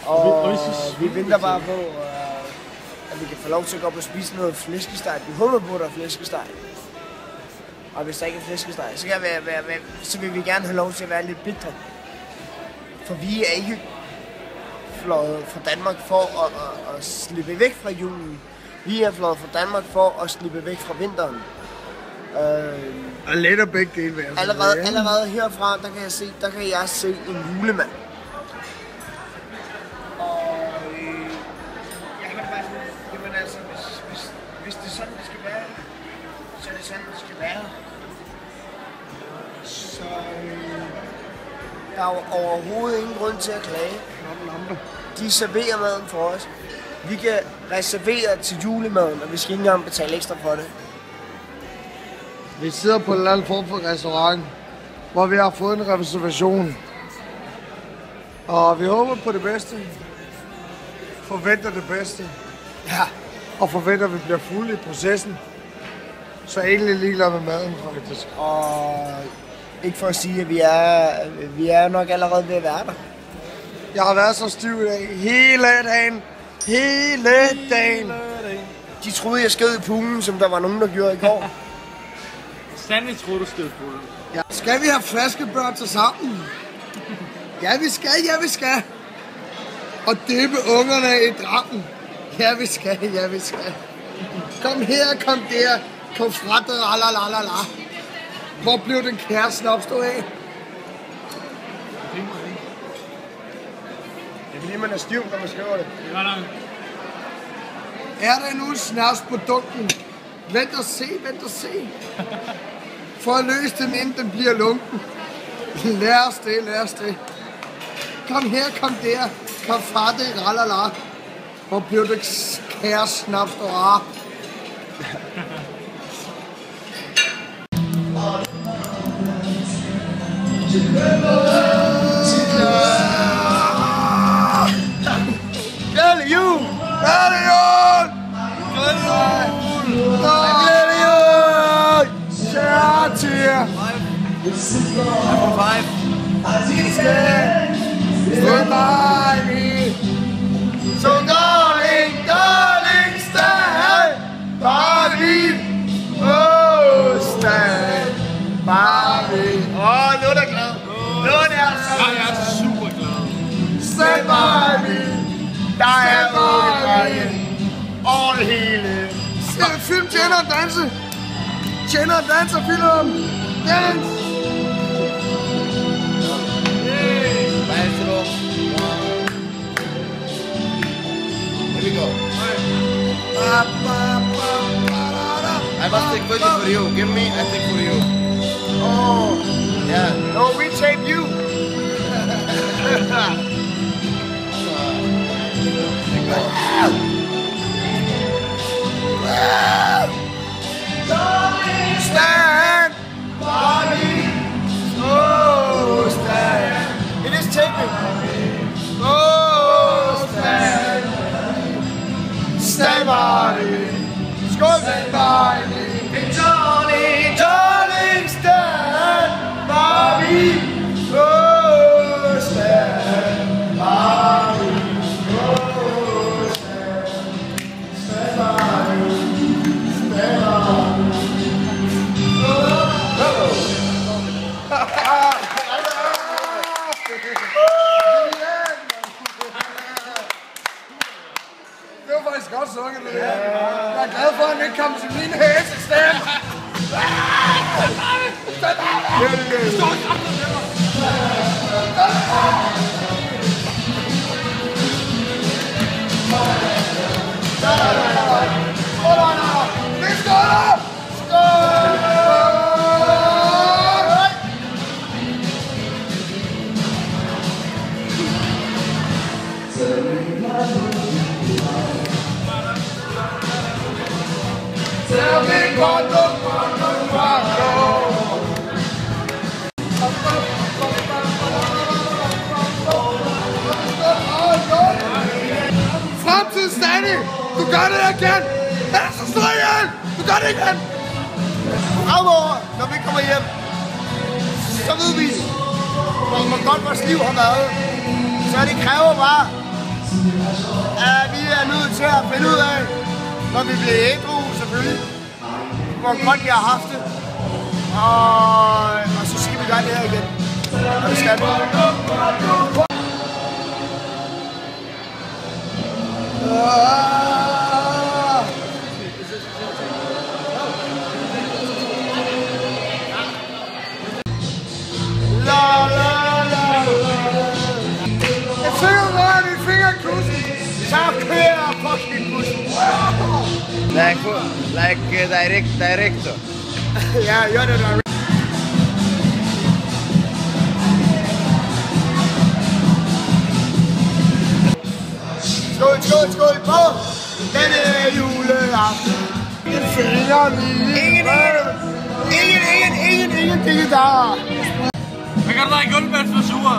Og vi venter bare på, at vi kan få lov til at gå op og spise noget flæskesteg. Vi håber på, at der er flæskesteg. Og hvis der ikke er flæskesteg, så vil vi gerne have lov til at være lidt bitre. For vi er ikke fløjet fra Danmark for at slippe væk fra julen. Vi er fløjet fra Danmark for at slippe væk fra vinteren. Og let og begge dele. Allerede herfra, der kan jeg se en julemand. Og jeg kan bare sige, jamen altså, hvis det er sådan, det skal være, så er det sådan, det skal være. Så der er jo overhovedet ingen grund til at klage. De serverer maden for os. Vi kan reservere til julemaden, og vi skal ikke engang betale ekstra for det. Vi sidder på en eller anden form for restaurant, hvor vi har fået en reservation. Og vi håber på det bedste. Forventer det bedste. Ja. Og forventer, at vi bliver fulde i processen. Så egentlig ligeglad med maden, faktisk. Og ikke for at sige, at vi er nok allerede ved at være der. Jeg har været så stiv i dag. Hele dagen. De troede, jeg skød i poolen, som der var nogen, der gjorde i går. Stanley troede, du skød på det. Skal vi have flaskebørn til sammen? Ja, vi skal. Og dyppe ungerne i drammen. Ja, vi skal. Kom her, kom der. Kom fra det, la. Hvor blev den kæresten opstået af? Det er fordi, man er stiv, når man skriver det. Er der nu snaps på dunken? Vent og se. For at løse den, inden den bliver lunken. Lad os det. Kom her, kom der. Kom fra det, la. Hvor blev det kæresnaps og Glædelig jul! Kærtier! So darling, stand by me. Oh, stand by me. Nu er der glad. Nu er der så glad. Jeg er super glad. Stand by me. Der er åbent over det hele. Film Jenner og danse! Jenner danser film! Dans! Here we go. I must take photo for you. Give me, I take for you. Oh, yeah. No, we tape you. Stand by me. Oh, stand. It is taping. Oh, stand. Stand by me. Skål, stand by me. Hey, darling, stand by me. Oh, stand by me. Oh, stand by me. Stand by me. Det var faktisk godt sunget, det der. Jeg er glad for, at han ikke kom til min hæsestemme. Fremtiden Stanley! Du gør det igen! Så slå igen! Du gør det igen! Fremover, når vi kommer hjem, så ved vi, hvor godt vores liv har været. Så det kræver bare, at vi er nødt til at finde ud af, når vi bliver ædru selvfølgelig, hvor godt vi har haft det. Og så skal vi gøre det her igen. Og det skal vi. Like director. Yeah, you're the director. Skål på denne juleaften. Ingen der. Hvad kan du da i gulvmænds for sure?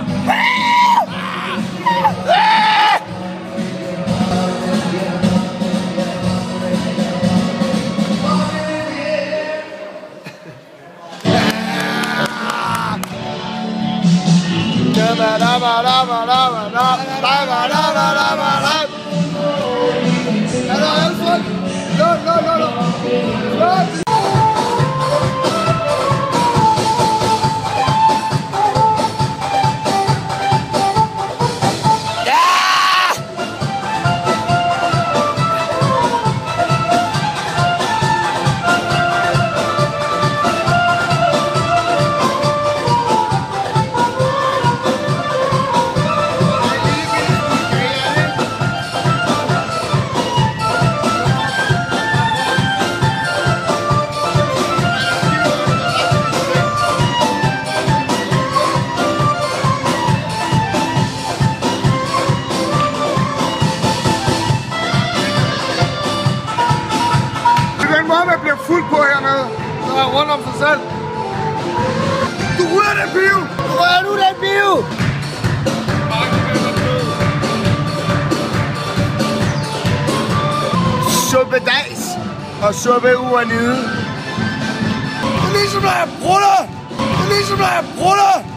om sig selv. Du rører den bio! Du rører nu den bio! Suppedejs og suppe uanide. Det er ligesom, når jeg brutter! Det er ligesom, når jeg brutter!